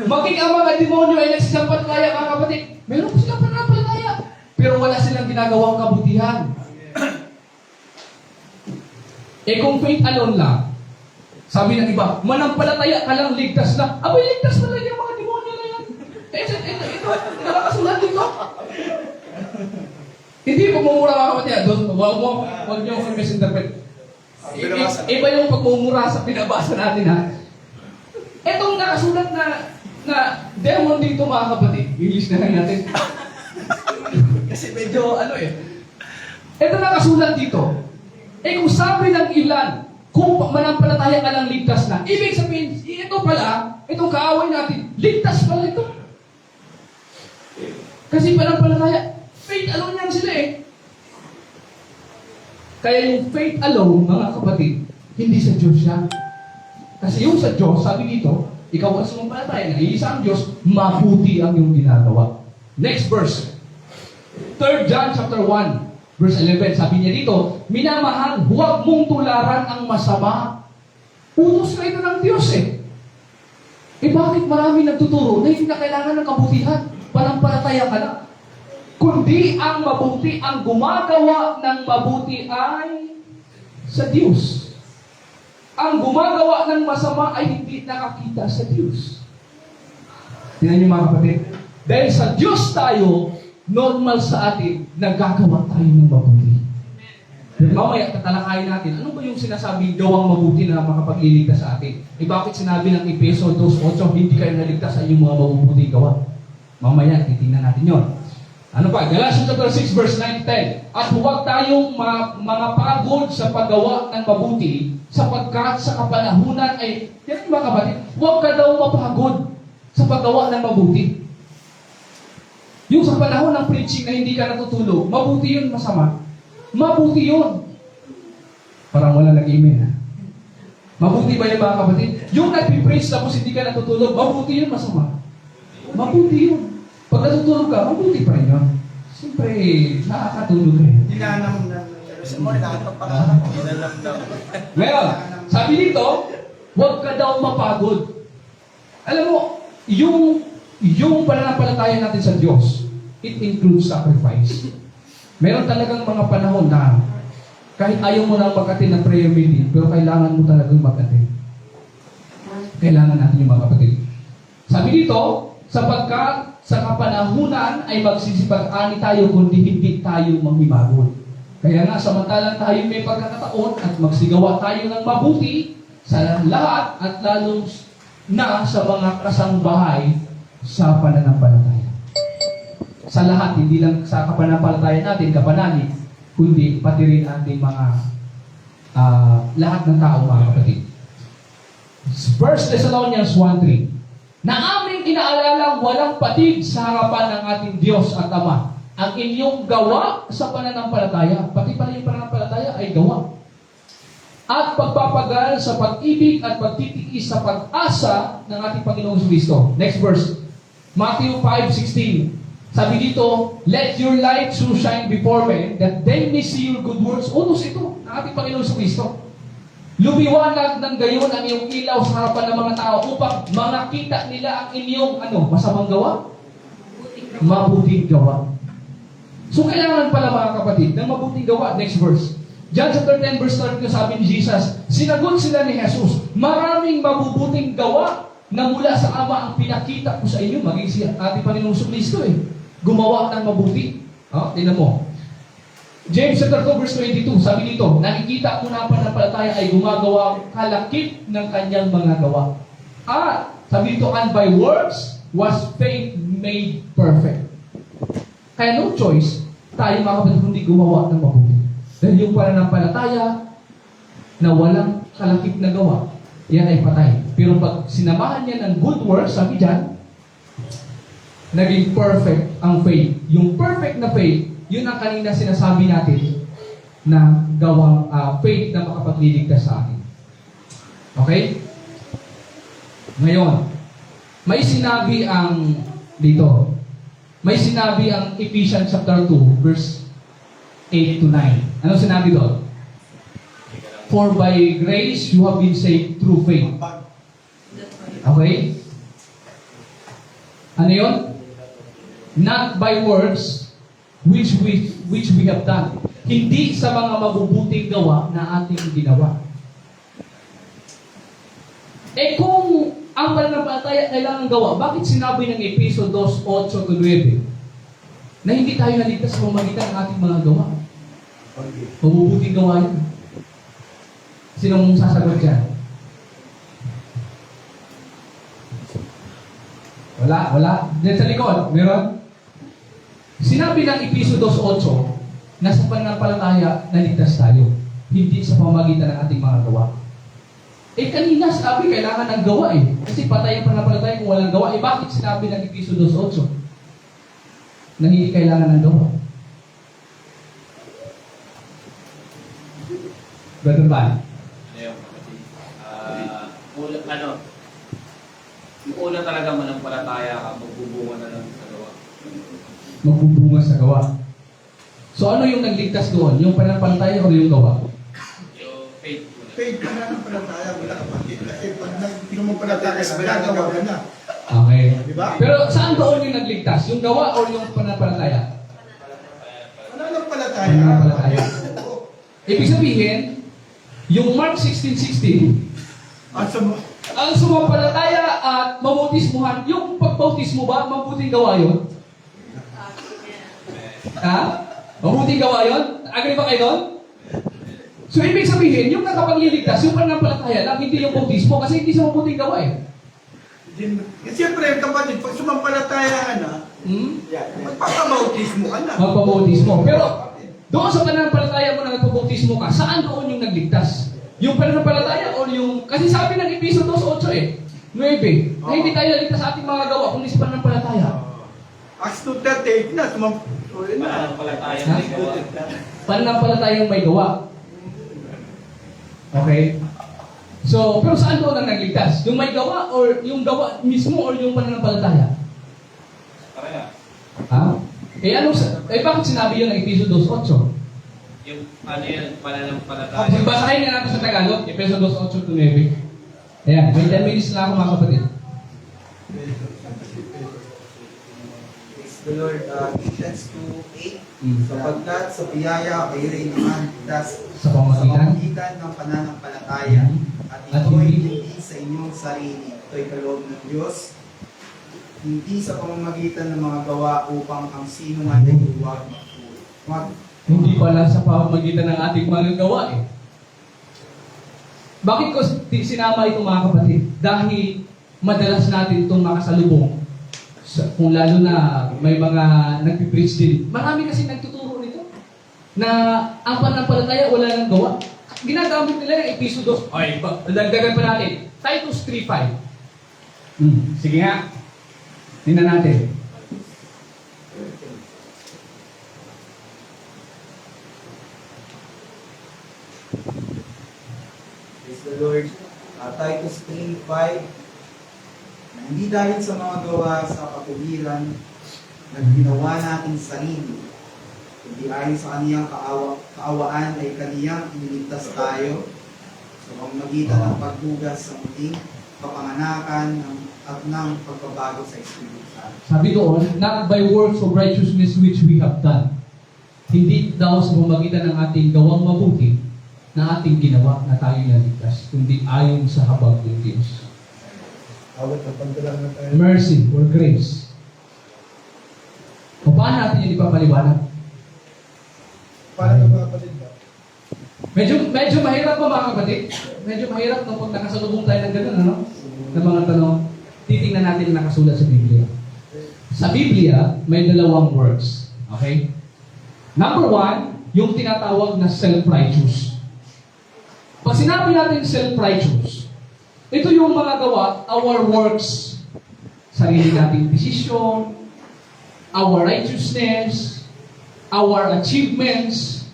Maging ang mga demonyo ay nagsisampalataya, mga kapatid. Meron po silang pananampalataya. Pero wala silang ginagawang kabutihan. Kung faith alone lang, sabi ng iba, manampalataya ka lang, ligtas na. Abay, ligtas na lang yung mga demonyo na yan. Ito, nakakasulat dito. Hindi pagmumura mga kapatid. Huwag niyo akong misinterpret. Iba yung pagmumura sa pinabasa natin ha. Itong nakasulat na demon dito mga kapatid. English na lang natin. Kasi medyo Ito nakasulat dito. Kung sabi ng ilan, kung manampalataya ka lang ligtas na, ibig sabihin, ito pala, itong kaaway natin, ligtas pala ito. Kasi manampalataya, faith alone yan sila eh. Kaya yung faith alone, mga kapatid, hindi sa Diyos yan. Kasi yung sa Diyos, sabi dito, ikaw ang sumampalataya na iisang Diyos, mabuti ang iyong ginagawa. Next verse. 3 John chapter 1. Verse 11, sabi niya dito, minamahal, huwag mong tularan ang masama. Utos na ito ng Diyos eh. Bakit marami nagtuturo na hindi na kailangan ng kabutihan? Panampalataya ka na. Kundi ang mabuti, ang gumagawa ng mabuti ay sa Diyos. Ang gumagawa ng masama ay hindi nakakita sa Diyos. Tingnan niyo mga kapatid. Dahil sa Diyos tayo, normal sa atin, nagagawa tayo ng mabuti. Mamaya, tatalakayin natin, ano ba yung sinasabing gawang mabuti na makapagliligtas sa atin? Bakit sinabi ng Efeso 2:8, hindi kayo naligtas sa inyong mga mabubuti gawa? Mamaya, titingnan natin yon. Ano pa? Galatians 6, verse 9-10. At huwag tayong mga pagod sa paggawa ng mabuti, sapagkat sa kapanahunan ay, yan mga kapatid, huwag ka daw mapagod sa paggawa ng mabuti. Yung sa panahon ng preaching na hindi ka natutulog, mabuti yun, masama. Mabuti yun. Parang wala nag-amen ha. Mabuti ba yun mga kapatid? Yung nag-preach tapos hindi ka natutulog, mabuti yun, masama. Mabuti yun. Pag natutulog ka, mabuti pa rin yun. Siyempre, nakakatulog eh. Hinanam na. Sa mo, inaanap pa lang ako. Ngayon, sabi dito, huwag ka daw mapagod. Alam mo, yung pananampalataya natin sa Diyos, it includes sacrifice. Meron talagang mga panahon na kahit ayaw mo lang mag-attend ng prayer meeting, pero kailangan mo talagang mag-attend. Kailangan natin yung mga kapatid. Sabi dito, sapagkat sa kapanahunan ay magsisipag-ani tayo kundi hindi tayo manghimagod. Kaya nga, samantalang tayo may pagkakataon at magsigawa tayo ng mabuti sa lahat at lalong na sa mga kasangbahay sa pananampalataya. Sa lahat, hindi lang sa pananampalataya natin, kapanalig, kundi pati rin ating mga lahat ng tao, mga kapatid. 1 Thessalonians 1:3 na aming inaalalang walang patid sa harapan ng ating Diyos at Ama ang inyong gawa sa pananampalataya, pati pala yung pananampalataya ay gawa, at pagpapagal sa pag-ibig at pagtitiis sa pag-asa ng ating Panginoong Kristo. Next verse, Matthew 5:16. Sabi dito, let your light so shine before men that they may see your good works. Unos ito ng ating Panginoong Kristo. Lumiwanag ng gayon ang iyong ilaw sa harapan ng mga tao upang makita nila ang inyong masamang gawa? Mabuting gawa. So kailangan pala mga kapatid ng mabuting gawa. Next verse. John chapter 10 verse 32, sabi ni Jesus, sinagot sila ni Jesus, maraming mabubuting gawa na mula sa Ama ang pinakita ko sa inyo, maging si ating Panginoong Kristo gumawa ng mabuti. Tingnan mo. James chapter 2 verse 22, sabi dito, nakikita mo na pananampalataya ay gumagawa kalakip ng kanyang mga gawa. At, sabi dito, and by works was faith made perfect. Kaya no choice, tayo mga kapatid kundi gumawa ng mabuti. Dahil yung pananampalataya na walang kalakip na gawa, yan ay patay. Pero pag sinamahan niya ng good works, sabi dyan, naging perfect ang faith. Yung perfect na faith, yun ang kanina sinasabi natin na gawang faith na makapagliligtas sa atin. Okay? Ngayon, may sinabi ang dito. May sinabi ang Ephesians chapter 2, verse 8 to 9. Ano sinabi doon? For by grace you have been saved through faith. Okay? Ano yun? Not by works which we have done. Hindi sa mga mabubuting gawa na ating ginawa. Kung ang pananampalataya kailangan gawa, bakit sinabi ng Efeso 2:8-9 na hindi tayo naligtas sa pamamagitan ng ating mga gawa? Mabubuting gawa yun. Sino mong sasagot dyan? Wala. Diyan sa likod, meron? Sinabi ng Efeso 2:8 na sa pananampalataya naligtas tayo, hindi sa pamamagitan ng ating mga gawa. Kanina sabi kailangan ng gawa kasi patay ang pananampalataya kung walang gawa. Bakit sinabi ng Efeso 2:8 na hindi kailangan ng gawa? Brother Van? Yung una talaga manampalataya ka, magbubunga na lang sa gawa. Magbubunga sa gawa. So ano yung nagligtas doon? Yung pananampalataya o yung gawa? Yung faith muna. Faith ka na ng palataya, wala kapatid. Kasi pag nagpalataya ka, gagawa ka na. Okay. Diba? Pero saan doon yung nagligtas? Yung gawa o yung pananampalataya? Wala ng palataya. Pananampalataya. Ibig sabihin, yung Mark 16:16, At sa ang sumampalataya at mabautismuhan, yung pagbautismo ba, mabuting gawa yun? Ha? Mabuting gawa yun? Agree ba kayo doon? So, ibig sabihin, yung nakapagliligtas, yung pananampalataya lang, hindi yung bautismo, kasi hindi sa mabuting gawa siyempre, kapatid, pag sumampalataya ka na, magpapabautismo ka na. Magpabautismo. Pero, doon sa pananampalataya mo na nagpabautismo ka, saan doon yung nagligtas? Yung pananampalataya o yung... Kasi sabi ng Efeso 2:8 9, na hindi tayo naligtas sa ating mga gawa, kundi sa pananampalataya. Acts 2:38 na, sumampalataya na. Manampalataya may gawa. Pananampalatayang may gawa. Okay? So, pero saan doon ang nagligtas? Yung may gawa or yung gawa mismo or yung pananampalataya? Pareha. Ha? Bakit sinabi yun ng Efeso 2:8? Yung ano yun, pananampalataya. Basahin nga natin sa Tagalog, Efeso 2:8 to 9. Ayan, may 10 minutes na ako mga kapatid. Praise the Lord. Ephesians 2:8. Sapagkat sa biyaya kayo rin naman ligtas Sa pamamagitan ng pananampalataya. At At ito'y hindi- hindi sa inyong sarili. Ito'y kaloob ng Diyos. Hindi sa pamamagitan ng mga gawa upang ang sino man ay huwag mag Hindi pala sa pamamagitan ng ating mga gawa eh. Bakit ko sinama ito mga kapatid? Dahil madalas natin itong makasalubong. Kung lalo na may mga nagpipreach din. Marami kasi nagtuturo nito. Na ang pananampalataya wala nang gawa. Ginagamit nila yung Efeso 2. Ay, dagdagan pa natin. Titus 3:5. Sige nga. Tingnan natin. Praise the Lord. Titus 3:5. Hindi dahil sa mga gawa sa katuwiran na ginawa nating sarili, kundi ayon sa kaniyang kaawaan ay kaniyang iniligtas tayo sa pamamagitan ng pagbugas sa muling kapanganakan at ng pagbabago sa Espiritu Santo. Sabi doon, not by works of righteousness which we have done. Hindi daw sa pamamagitan ng ating gawang mabuti na ating ginawa na tayo naligtas, kundi ayon sa habag ng Diyos. Awat na pagdalang na tayo. Mercy or grace. O paano natin yung ipapaliwanag? Paano ka mga kapatid ba? Medyo mahirap pa mga kapatid. Medyo mahirap no, kung nakasalubong tayo ng gano'n, ano? Ng mga tanong. Titingnan natin yung nakasulat sa Biblia. Sa Biblia, may dalawang words. Okay? Number 1, yung tinatawag na self-righteous. Pag sinabi natin self-righteous, ito yung mga gawa, our works, sarili nating desisyon, our righteousness, our achievements,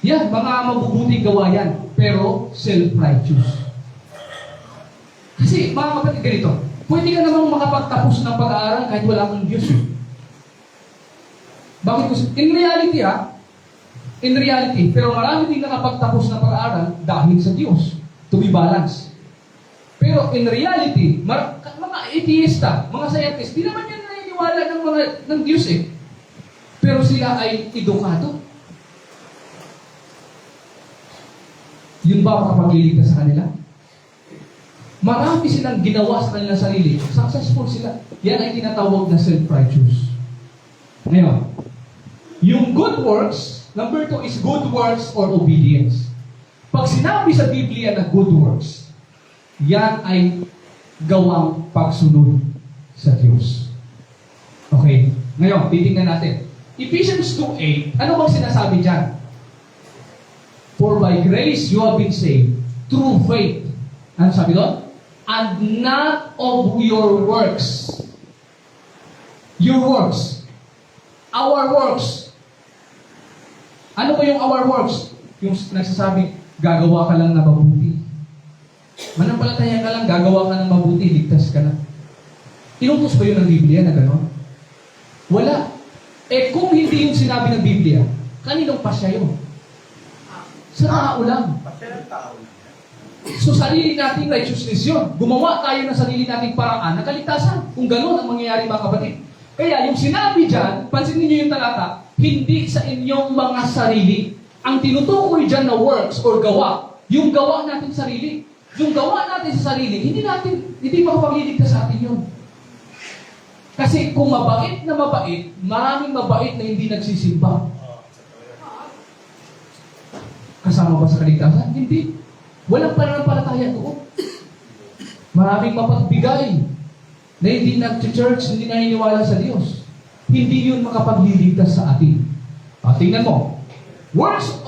yan, mga mabubuting gawa yan. Pero self-righteous. Kasi, mga kapatid, ganito, pwede ka namang makapagtapos ng pag-aaral kahit wala kang Diyos. Bakit ko? In reality, pero marami din nakapagtapos ng pag-aaral dahil sa Diyos. To be balanced. Pero in reality, mga atheista, mga scientist, di naman yan naniniwala ng Diyos eh. Pero sila ay edukado. Yun ba makapagliligtas sa kanila? Marami silang ginawa sa kanilang sarili. Successful sila. Yan ay tinatawag na self-righteous. Ngayon, yung good works, number 2 is good works or obedience. Pag sinabi sa Biblia na good works, yan ay gawang pagsunod sa Diyos. Okay. Ngayon, titingnan natin. Ephesians 2:8, ano bang sinasabi dyan? For by grace you have been saved through faith. Ano sabi doon? And not of your works. Your works. Our works. Ano ba yung our works? Yung nagsasabi, gagawa ka lang na mabuti. Manampalataya ka lang, gagawa ka ng mabuti, ligtas ka na. Inutos ba yun ng Biblia na gano'n? Wala. Eh kung hindi yung sinabi ng Biblia, kaninong pasya yun? Sa tao lang. Pasya ng tao. So sarili nating righteousness yun. Gumawa tayo ng sarili nating paraan na kaligtasan. Kung gano'n ang mangyayari mga kapatid. Kaya yung sinabi dyan, pansinin niyo yung talata, hindi sa inyong mga sarili. Ang tinutukoy dyan na works or gawa, yung gawa natin sarili. Yung gawa natin sa sarili, hindi makapagliligtas sa atin yun. Kasi kung mabait na mabait, maraming mabait na hindi nagsisimba. Kasama ba sa kaligtasan? Hindi. Walang pananampalataya doon. Maraming mapagbigay na hindi nag-church, hindi naniniwala sa Diyos. Hindi yun makapagliligtas sa atin. Tingnan mo. Works,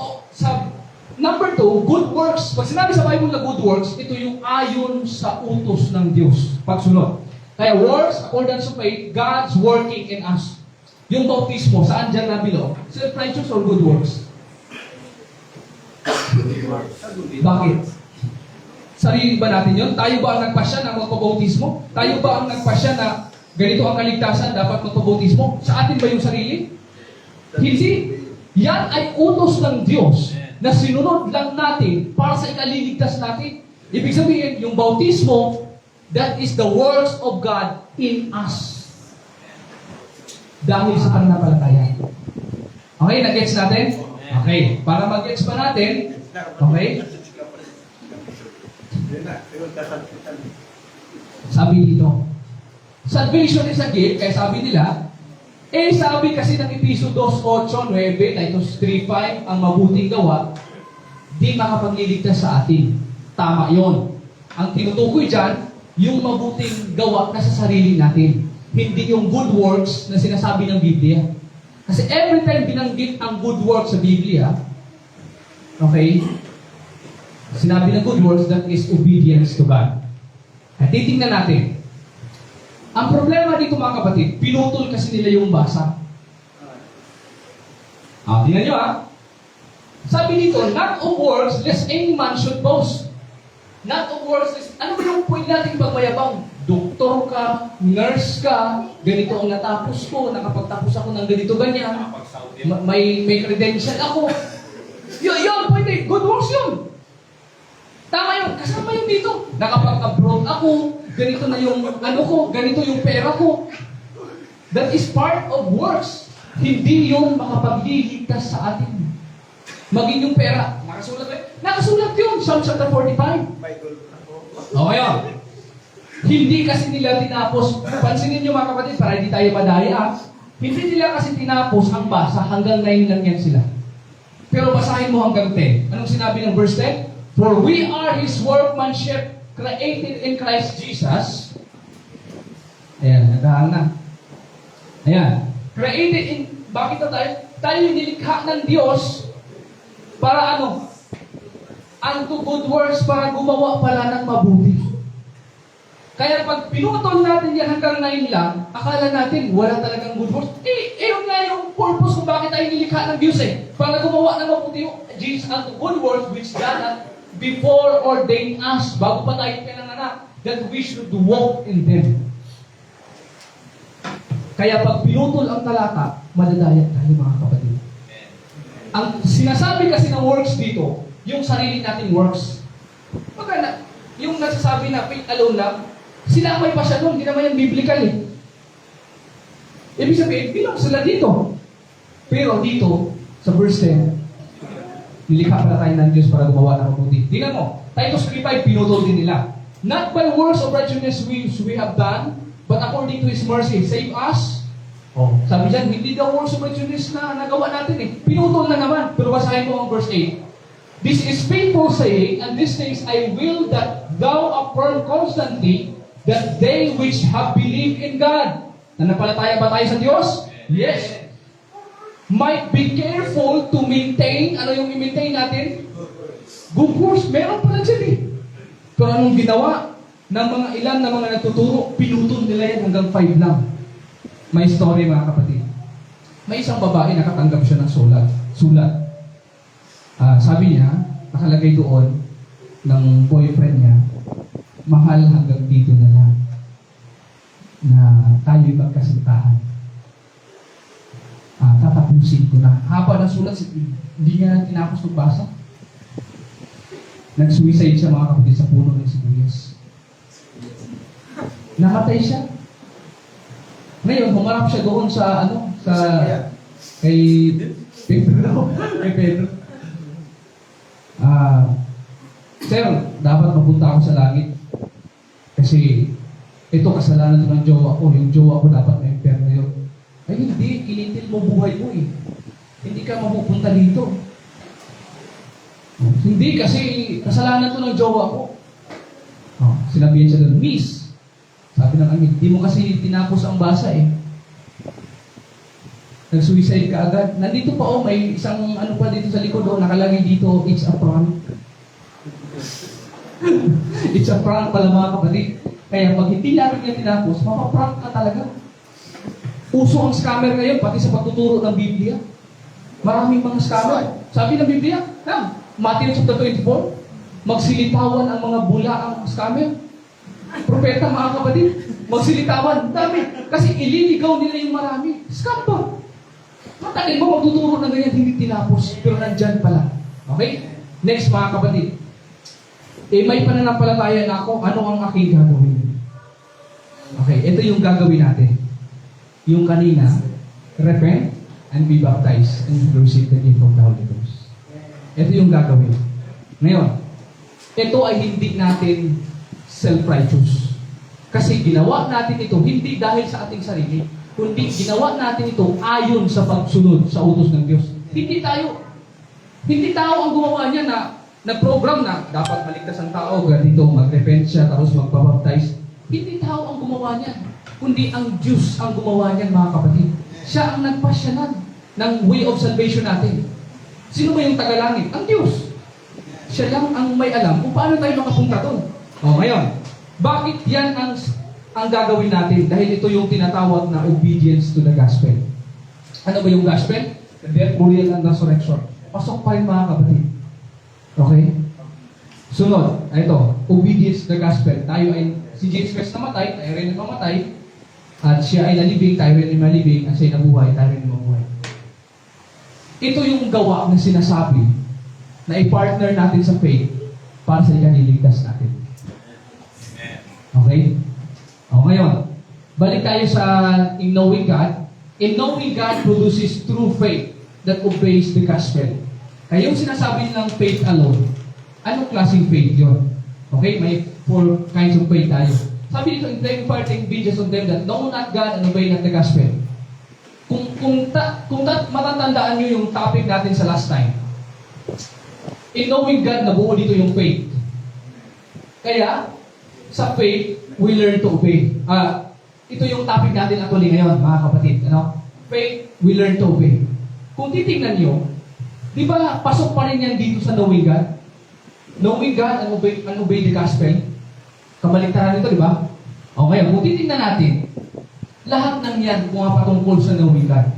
number 2, good works. Pag sinabi sa Bible na good works, ito yung ayon sa utos ng Diyos. Pagsunod. Kaya works, accordance to faith, God's working in us. Yung bautismo, saan dyan nabilo? Self-righteous or good works? Bakit? Sarili ba natin yun? Tayo ba ang nagpasya na magpabautismo? Tayo ba ang nagpasya na ganito ang kaligtasan, dapat magpabautismo? Sa atin ba yung sarili? Hindi. Yan ay utos ng Diyos na sinunod lang natin para sa ikaliligtas natin. Ibig sabihin, yung bautismo, that is the works of God in us. Dahil sa pananampalataya. Okay, nag-gets natin? Okay, para mag-gets pa natin, okay, sabi dito, salvation is a gift, kaya sabi nila, sabi kasi ng Episo 2:8, 9, Titus 3:5, ang mabuting gawa, di makapagliligtas sa atin. Tama yon. Ang tinutukoy dyan, yung mabuting gawa na sa sarili natin. Hindi yung good works na sinasabi ng Biblia. Kasi every time binanggit ang good works sa Biblia, okay, sinabi ng good works, that is obedience to God. At titingnan natin, ang problema dito mga kapatid, pinutol kasi nila yung basa. Tingnan nyo Sabi dito, not of works, lest any man should boast. Not of works, ano ba yung point natin pagmayabang? Doktor ka, nurse ka, ganito ang natapos ko, nakapagtapos ako ng ganito ganyan, may credential ako. Yun, pwede, good works yun. Tama yun, kasama yun dito. Nakapag-abroad ako, ganito na yung ano ko, ganito yung pera ko. That is part of works. Hindi yung makapagliligtas sa atin. Maging yung pera, nakasulat ba? Nakasulat yun, Psalm chapter 45. Okay yun. Hindi kasi nila tinapos, pansinin nyo mga kapatid, para hindi tayo madaya, hindi nila kasi tinapos ang basa, hanggang 9 lang yan sila. Pero basahin mo hanggang 10. Anong sinabi ng verse 10? For we are His workmanship, created in Christ Jesus. Ayan, nagdaan na. Ayan. Created in, bakit na tayo? Tayo nilikha ng Diyos para ano? Unto good works, para gumawa pala ng mabuti. Kaya pag pinutol natin yan hanggang 9 lang, akala natin wala talagang good works. Yun nga yung purpose kung bakit tayo nilikha ng Diyos para gumawa ng mabuti. Jesus unto good works which God before ordained us, bago pa tayo pinanganak, that we should walk in them. Kaya pag pinutol ang talata, madadayat tayo mga kapatid. Ang sinasabi kasi ng works dito, yung sarili nating works. Maganda, yung nasasabi na faith alone lang, sinamay pa siya nun, hindi naman yung biblical Ibig sabihin, bilang sila dito. Pero dito, sa verse 10, nilikha pala tayo ng Diyos para gumawa ng mabuti. Tingnan mo, Titus 3:5, pinutol din nila. Not by works of righteousness which we have done, but according to His mercy, save us. Sabi dyan, hindi daw works of righteousness na nagawa natin Pinutol na naman. Pero basahin mo ang verse 8. This is faithful saying, and these things I will that thou affirm constantly, that they which have believed in God. Nanampalataya ba tayo sa Diyos? Yes. Might be careful to maintain, ano yung i-maintain natin? Good works, meron pala dyan Pero anong ginawa ng mga ilan na mga nagtuturo, pinutol nila yan hanggang 5 lang. May story mga kapatid. May isang babae nakatanggap siya ng sulat. Sabi niya, nakalagay doon ng boyfriend niya, mahal hanggang dito na lang na tayo'y magkasintahan. Tatapusin ko na. Haba ng sulat, hindi niya tinapos magbasa. Nag-suicide siya mga kapatid sa puno ng sibuyas. Namatay siya. Ngayon, humarap siya doon sa kay Pedro. Sir, dapat mapunta ako sa langit. Kasi, ito kasalanan ng jowa ko. Yung jowa ko dapat may impyerno yun. Ay, hindi. Inintil mo buhay mo Hindi ka mapupunta dito. Hindi, kasi kasalanan to ng jowa ko. Sinabihan siya doon, Miss, sabi ng amin, di mo kasi tinapos ang basa Nag-suicide ka agad. Nandito pa may isang pa dito sa likod nakalagay dito, it's a prank. It's a prank pala mga kapatid. Kaya pag hindi natin niya tinapos, mapaprank ka talaga. Uso ang scammer ngayon, pati sa pagtuturo ng Biblia. Maraming mga scammer. Sabi ng Biblia, Matthew chapter 24, magsilitawan ang mga bula ang scammer. Propeta mga kapatid, magsilitawan. Dami. Kasi ililigaw nila yung marami. Scam pa. Matagal mo, magtuturo na ganyan, hindi tinapos. Pero nandyan pala. Okay? Next, mga kapatid. May pananampalataya na ako, ano ang aking gagawin? Okay, ito yung gagawin natin. Yung kanina, repent and be baptized and receive the gift of the Holy Ghost. Ito yung gagawin. Ngayon, ito ay hindi natin self-righteous. Kasi ginawa natin ito hindi dahil sa ating sarili, kundi ginawa natin ito ayon sa pagsunod sa utos ng Diyos. Hindi tao ang gumawa niya na nag-program na dapat maligtas ang tao, ganito, mag-repent siya, tapos magpabaptize. Hindi tao ang gumawa niyan, kundi ang Diyos ang gumawa niyan, mga kapatid. Siya ang nagpasyanan ng way of salvation natin. Sino ba yung tagalangit? Ang Diyos. Siya lang ang may alam kung paano tayo makapunta doon. Ngayon, bakit yan ang gagawin natin? Dahil ito yung tinatawag na obedience to the gospel. Ano ba yung gospel? The death, burial, and resurrection. Pasok pa rin, mga kapatid. Okay? Sunod, ito, obedience to the gospel. Tayo ay, si Jesus Christ namatay, tayo rin mamatay, at siya ay nalibing, tayo rin malibing, at siya ay nabuhay, tayo rin mabuhay. Ito yung gawa na sinasabi na i-partner natin sa faith para sa ikaniligtas natin. Okay? Ngayon, balik tayo sa in knowing God. In knowing God produces true faith that obeys the gospel. Kaya yung sinasabi nilang faith alone, anong klaseng faith yun? Okay? May 4 kinds of faith tayo. Sabi dito, in taking part in obedience on them that know not God and obey not the gospel. Kung matatandaan nyo yung topic natin sa last time, in knowing God, nabuo dito yung faith. Kaya, sa faith, we learn to obey. Ito yung topic natin actually ngayon, mga kapatid. Faith, we learn to obey. Kung titingnan nyo, di ba pasok pa rin yan dito sa knowing God? Knowing God and obey the gospel. Kabaliktaran nito, di ba? Ngayon, kung titingnan natin, lahat ng yan pumapatungkol sa knowing God.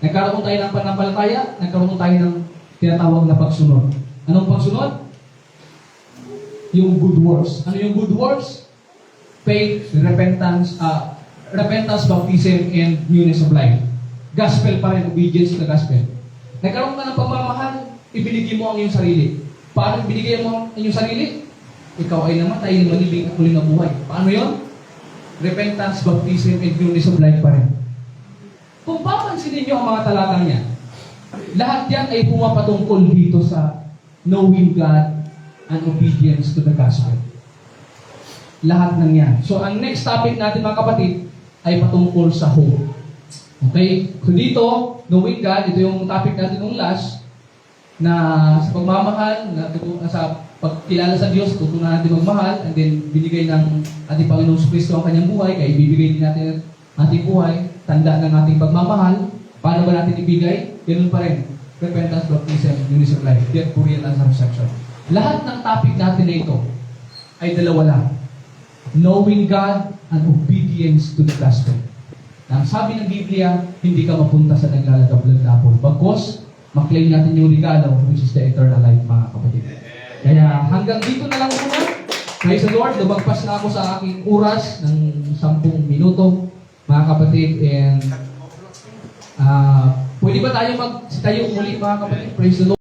Nagkaroon tayo ng pananampalataya, nagkaroon tayo ng tinatawag na pagsunod. Anong pagsunod? Yung good works. Ano yung good works? Faith, repentance, baptism, and newness of life. Gospel pa rin, obedience to the gospel. Nagkaroon ka ng pagmamahal, ibinigay mo ang iyong sarili. Paano ibinigay mo ang iyong sarili? Ikaw ay namatay, malibing at muling nabuhay. Paano yun? Repentance, baptism, and newness of life pa rin. Kung papansinin niyo ang mga talatang niya, lahat yan ay pumapatungkol dito sa knowing God and obedience to the gospel. Lahat ng yan. So, ang next topic natin, mga kapatid, ay patungkol sa hope. Okay? So, dito, knowing God, ito yung topic natin nung last, na sa pagmamahal, sa pagkilala sa Diyos, tutunan natin magmahal, and then binigay ng ating Panginoong Kristo ang kanyang buhay, kaya ibibigay din natin ating buhay, tanda ng ating pagmamahal. Paano ba natin ibigay? Ganun pa rin. Repentance, baptism, newness of life, death, burial, and resurrection. Lahat ng topic natin na ito ay dalawa lang. Knowing God and obedience to the gospel. Ang sabi ng Biblia, hindi ka mapunta sa naglalagab-lagdapol. Bagkos, maklaim natin yung regalo, which is the eternal life, mga kapatid. Kaya hanggang dito na lang muna. Praise the Lord, lumagpas na ako sa aking oras ng 10 minuto, mga kapatid. And pwede ba tayo muli, mga kapatid? Praise the Lord.